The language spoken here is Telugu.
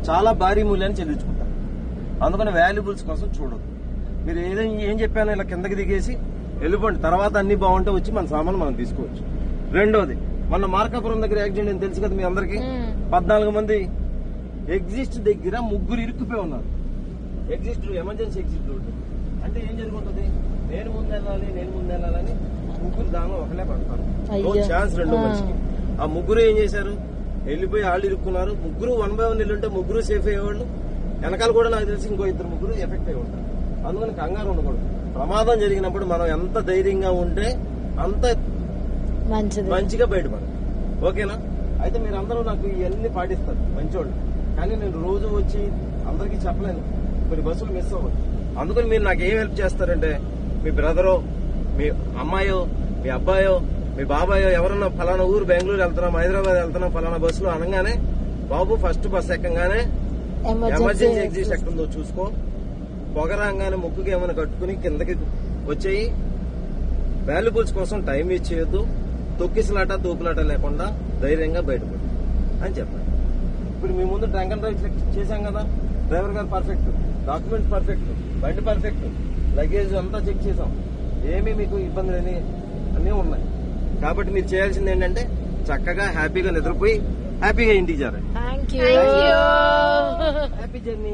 చాలా భారీ మూల్యాన్ని చెల్లించుకుంటారు. అందుకని వాల్యుబుల్స్ కోసం చూడదు. మీరు ఏం చెప్పానో ఇలా కిందకి దిగేసి వెళ్ళిపోండి. తర్వాత అన్ని బాగుంటే వచ్చి మన సామాన్లు మనం తీసుకోవచ్చు. రెండోది, మొన్న మార్కాపురం దగ్గర యాక్సిడెంట్ అని తెలుసు కదా మీ అందరికి. 14 మంది ఎగ్జిస్ట్ దగ్గర 3 ఇరుక్కుపోయి ఉన్నారు. ఎగ్జిస్ట్ ఎమర్జెన్సీ ఎగ్జిట్ రోడ్డు అంటే ఏం జరుగుతుంది, నేను ముందు వెళ్ళాలని 3 దానిలో ఒకలే పడతారు. ఛాన్స్ రెండో మనిషికి. ఆ 3 ఏం చేశారు, వెళ్ళిపోయి వాళ్ళు ఇరుక్కున్నారు. 3 1 by 1 వెళ్ళుంటే 3 సేఫ్ అయ్యేవాళ్ళు. వెనకాల కూడా నాకు తెలిసి ఇంకో 2-3 ఎఫెక్ట్ అయ్యి ఉంటారు. అందుకని కంగారు ఉండకూడదు. ప్రమాదం జరిగినప్పుడు మనం ఎంత ధైర్యంగా ఉంటే అంత మంచిగా బయటపడాలి. ఓకేనా? అయితే మీరు అందరూ నాకు ఇవన్నీ పాటిస్తారు మంచోళ్ళు. కానీ నేను రోజు వచ్చి అందరికీ చెప్పలేను, కొన్ని బస్సులు మిస్ అవ్వచ్చు. అందుకని మీరు నాకు ఏం హెల్ప్ చేస్తారంటే, మీ బ్రదరో, మీ అమ్మాయో, మీ అబ్బాయో, మీ బాబాయో ఎవరన్నా ఫలానా ఊరు బెంగళూరు వెళ్తున్నాం, హైదరాబాద్ వెళ్తున్నాం ఫలానా బస్సులో అనగానే, బాబు ఫస్ట్ బస్ ఎక్కగానే ఎమర్జెన్సీ ఎగ్జిట్ ఎక్కడుందో చూసుకో, పొగరాగానే ముక్కుకి ఏమైనా కట్టుకుని కిందకి వచ్చేయి. వాల్యుబుల్స్ కోసం టైం ఇచ్చేయద్దు. తొక్కిసలాట తూపులాట లేకుండా ధైర్యంగా బయటపడు అని చెప్పాను. ఇప్పుడు మీ ముందు ట్యాంక్ అండ్ డ్రైవ్ చెక్ చేశాం కదా. డ్రైవర్ గారు పర్ఫెక్ట్, డాక్యుమెంట్స్ పర్ఫెక్ట్, బండి పర్ఫెక్ట్, లగేజ్ అంతా చెక్ చేసాం. ఏమీ మీకు ఇబ్బందులు అన్నీ ఉన్నాయి. కాబట్టి మీరు చేయాల్సింది ఏంటంటే చక్కగా హ్యాపీగా నిద్రపోయి హ్యాపీగా ఇంటికి చేరాలి. Happy journey.